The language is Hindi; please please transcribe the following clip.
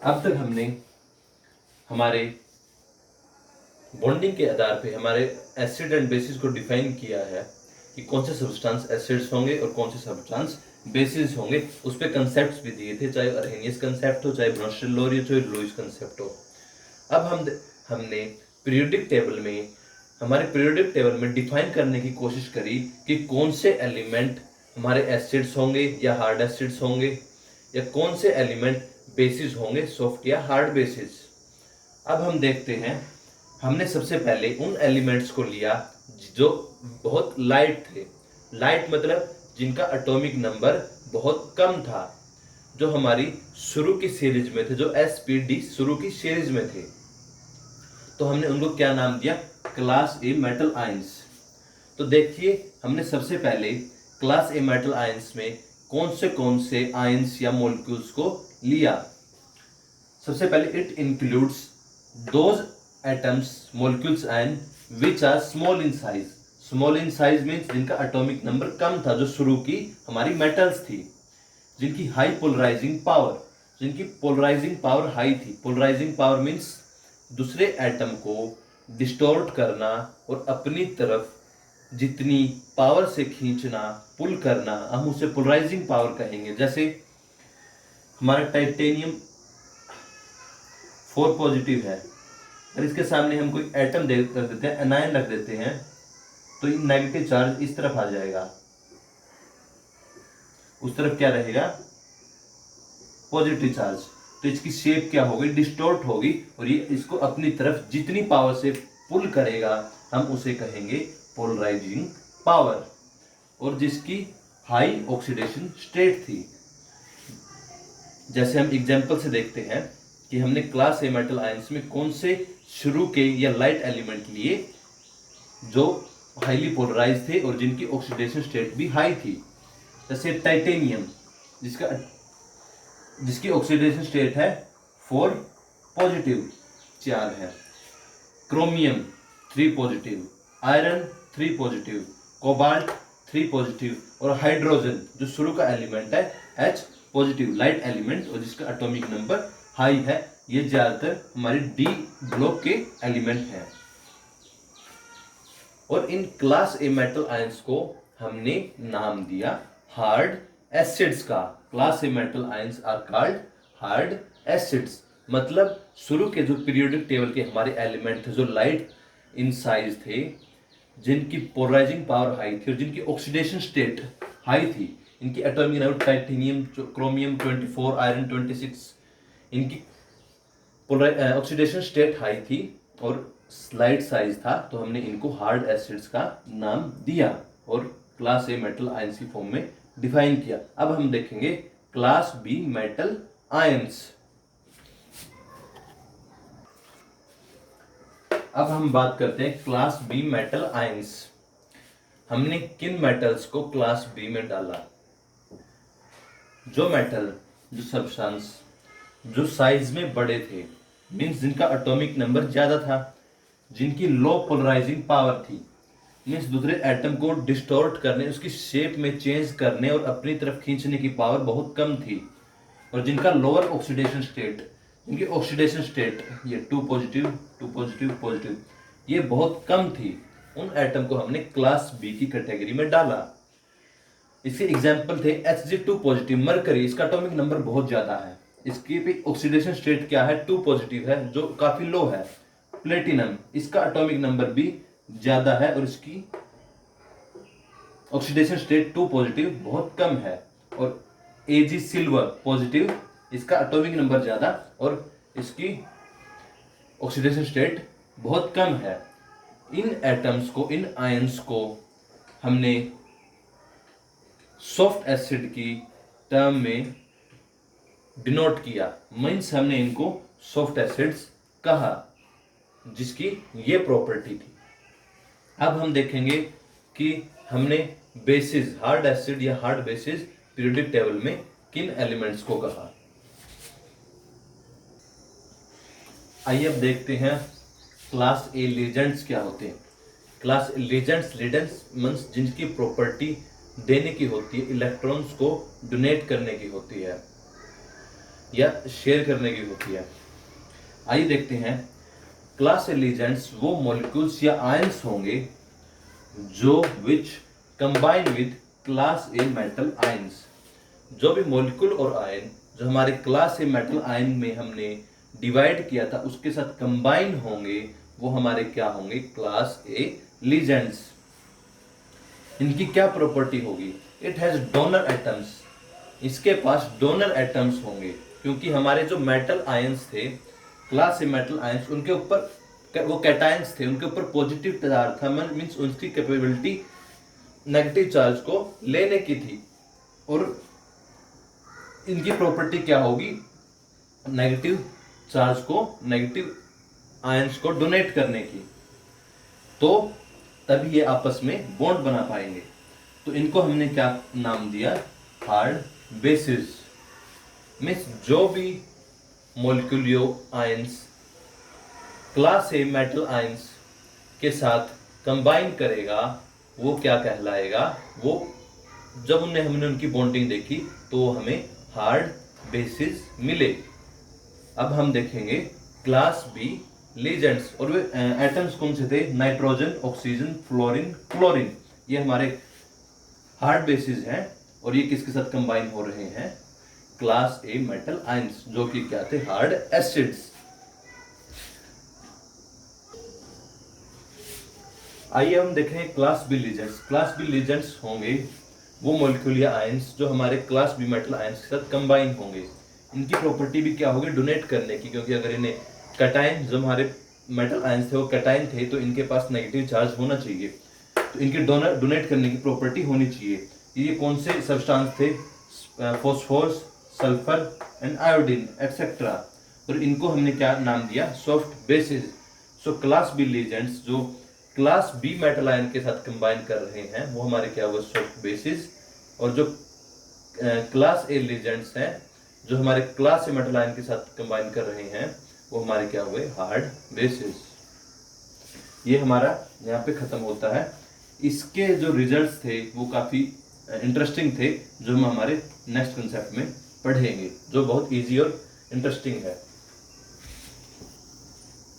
अब तक हमने हमारे बॉन्डिंग के आधार पे हमारे एसिड एंड बेसिस को डिफाइन किया है कि कौन से सब्सटेंस एसिड्स होंगे और कौन से सब्सटेंस बेसिस होंगे। उस पे कंसेप्ट्स भी दिए थे, चाहे अरहेनियस कंसेप्ट हो, चाहे ब्रोंस्टेल-लोरी हो, चाहे लुईस कंसेप्ट हो। अब हमने पीरियोडिक टेबल में हमारे पीरियोडिक टेबल में डिफाइन करने की कोशिश करी कि कौन से एलिमेंट हमारे एसिड्स होंगे या हार्ड एसिड्स होंगे, या कौन से एलिमेंट बेसिस होंगे, सॉफ्ट या हार्ड बेसिस। अब हम देखते हैं, हमने सबसे पहले उन एलिमेंट्स को लिया जो बहुत लाइट थे। लाइट मतलब जिनका एटॉमिक नंबर बहुत कम था, जो हमारी शुरू की सीरीज में थे, जो एसपीडी शुरू की सीरीज में थे। तो हमने उनको क्या नाम दिया? Class A metal ions. तो देखिए, हमने सबसे पहले क्लास ए मेटल आयंस में कौन से आयंस या मॉलिक्यूल्स को लिया। सबसे पहले it includes those atoms, molecules and which are small in size. Small in size means जिनका एटॉमिक नंबर कम था, जो शुरू की हमारी मेटल्स थी, जिनकी हाई पोलराइजिंग पावर, जिनकी पोलराइजिंग पावर हाई थी। पोलराइजिंग पावर मीन्स दूसरे एटम को डिस्टॉर्ट करना और अपनी तरफ जितनी पावर से खींचना, पुल करना, हम उसे पोलराइजिंग पावर कहेंगे। जैसे हमारा टाइटेनियम 4 पॉजिटिव है, और इसके सामने हम कोई एटम कर देते हैं, एनायन रख देते हैं, तो ये नेगेटिव चार्ज इस तरफ आ जाएगा, उस तरफ क्या रहेगा? Positive charge. तो इसकी शेप क्या होगी? डिस्टॉर्ट होगी, और ये इसको अपनी तरफ जितनी पावर से पुल करेगा, हम उसे कहेंगे पोलराइजिंग पावर। और जिसकी हाई ऑक्सीडेशन स्टेट थी, जैसे हम एग्जांपल से देखते हैं कि हमने क्लास ए मेटल आयंस में कौन से शुरू के या लाइट एलिमेंट लिए जो हाईली पोलराइज थे और जिनकी ऑक्सीडेशन स्टेट भी हाई थी। जैसे टाइटेनियम, जिसकी ऑक्सीडेशन स्टेट है 4 पॉजिटिव, 4 है। Chromium 3 positive, iron 3 positive, cobalt 3 positive, और हाइड्रोजन जो शुरू का एलिमेंट है H पॉजिटिव, लाइट एलिमेंट, और जिसका एटॉमिक नंबर हाई है। ये ज्यादातर हमारी डी ब्लॉक के एलिमेंट हैं। और इन क्लास ए मेटल आयंस को हमने नाम दिया हार्ड एसिड्स का। Class A metal ions are called hard acids. मतलब शुरू के जो पीरियोडिक टेबल के हमारे एलिमेंट थे, जो लाइट इन साइज थे, जिनकी पोलराइजिंग पावर हाई थी और जिनकी ऑक्सीडेशन स्टेट हाई थी, इनकी atomic number titanium, chromium 24, iron 26, इनकी ऑक्सीडेशन स्टेट हाई थी और स्लाइड साइज था, तो हमने इनको हार्ड एसिड्स का नाम दिया और क्लास ए मेटल आयंस की फॉर्म में डिफाइन किया। अब हम देखेंगे क्लास बी मेटल आयंस। अब हम बात करते हैं क्लास बी मेटल आयंस। हमने किन मेटल्स को क्लास बी में डाला? जो मेटल, जो सब्सटेंस जो साइज में बड़े थे, मीन्स जिनका एटॉमिक नंबर ज्यादा था, जिनकी लो पोलराइजिंग पावर थी, मीन्स दूसरे एटम को डिस्टॉर्ट करने, उसकी शेप में चेंज करने और अपनी तरफ खींचने की पावर बहुत कम थी, और जिनका लोअर ऑक्सीडेशन स्टेट, जिनकी ऑक्सीडेशन स्टेट ये 2 पॉजिटिव 2 पॉजिटिव पॉजिटिव, ये बहुत कम थी, उन एटम को हमने क्लास बी की कैटेगरी में डाला। इसके एग्जाम्पल थे Hg2 पॉजिटिव, मरकरी, इसका एटॉमिक नंबर बहुत ज्यादा है, इसकी भी ऑक्सीडेशन स्टेट क्या है? 2 पॉजिटिव है, जो काफी लो है। प्लेटिनम, इसका एटॉमिक नंबर भी ज्यादा है और इसकी ऑक्सीडेशन स्टेट 2 पॉजिटिव बहुत कम है। और Ag सिल्वर पॉजिटिव, इसका एटॉमिक नंबर ज्यादा और इसकी ऑक्सीडेशन स्टेट बहुत कम है। इन एटम्स को, इन आयंस को हमने सॉफ्ट एसिड की टर्म में डिनोट किया, मीन्स हमने इनको सॉफ्ट एसिड्स कहा, जिसकी ये प्रॉपर्टी थी। अब हम देखेंगे कि हमने बेसिस, हार्ड एसिड या हार्ड बेसिस पीरियोडिक टेबल में किन एलिमेंट्स को कहा। आइए अब देखते हैं क्लास ए लीजेंड्स क्या होते हैं। क्लास लीजेंड्स, लीडेंस मीन्स जिनकी प्रॉपर्टी देने की होती है, इलेक्ट्रॉन्स को डोनेट करने की होती है। या शेयर करने की होती है। आइए देखते हैं, क्लास ए लीजेंड्स वो मॉलिक्यूल्स या आयंस होंगे जो which combine with class A metal ions. जो भी मॉलिक्यूल और आयन जो हमारे क्लास ए मेटल आयन में हमने डिवाइड किया था उसके साथ कंबाइन होंगे, वो हमारे क्या होंगे, क्लास ए लीजेंड्स। इनकी क्या प्रॉपर्टी होगी, इट हैज डोनर एटम्स, इसके पास डोनर एटम्स होंगे, क्योंकि हमारे जो मेटल आयंस थे, क्लास ए मेटल आयंस, उनके ऊपर वो कैटायंस थे, उनके ऊपर पॉजिटिव चार्ज था, मींस उनकी कैपेबिलिटी नेगेटिव चार्ज को लेने की थी। और इनकी प्रॉपर्टी क्या होगी, नेगेटिव चार्ज को, नेगेटिव आयंस को डोनेट करने की, तो तभी ये आपस में बॉन्ड बना पाएंगे। तो इनको हमने क्या नाम दिया, हार्ड बेसिस। मीन्स जो भी molecule ions class A metal ions के साथ कंबाइन करेगा वो क्या कहलाएगा, वो जब हमने उनकी बॉन्डिंग देखी तो हमें हार्ड बेसिस मिले। अब हम देखेंगे क्लास बी लीजेंड्स, और वे एटम्स कौन से थे, नाइट्रोजन, ऑक्सीजन, फ्लोरीन, क्लोरीन। ये हमारे हार्ड बेसिस हैं और ये किसके साथ कंबाइन हो रहे हैं, क्लास ए मेटल आयंस, जो कि क्या थे, हार्ड एसिड्स। आइए हम देखें class B ligands. Class B ligands होंगे वो मॉलिक्यूल या आयंस जो हमारे क्लास बी मेटल आयंस के साथ कंबाइन होंगे। इनकी प्रॉपर्टी भी क्या होगी, डोनेट करने की, क्योंकि अगर इन्हें कैटायन, जो हमारे मेटल आयंस थे वो कैटायन थे, तो इनके पास नेगेटिव चार्ज होना चाहिए, तो इनके डोनेट करने की प्रॉपर्टी होनी चाहिए। ये कौन से सब्सटेंस थे, phosphorus, sulphur and iodine etcetera, और इनको हमने क्या नाम दिया, soft bases. So class B ligands जो क्लास बी मेटल आयन के साथ कंबाइन कर रहे हैं वो हमारे क्या हुए, सॉफ्ट बेसिस। और जो क्लास ए लीजेंड्स हैं जो हमारे क्लास ए मेटल आयन के साथ कंबाइन कर रहे हैं वो हमारे क्या हुए, हार्ड बेसिस। ये हमारा यहाँ पे खत्म होता है। इसके जो रिजल्ट्स थे वो काफी इंटरेस्टिंग थे, जो हम हमारे नेक्स्ट कंसेप्ट में पढ़ेंगे, जो बहुत इजी और इंटरेस्टिंग है।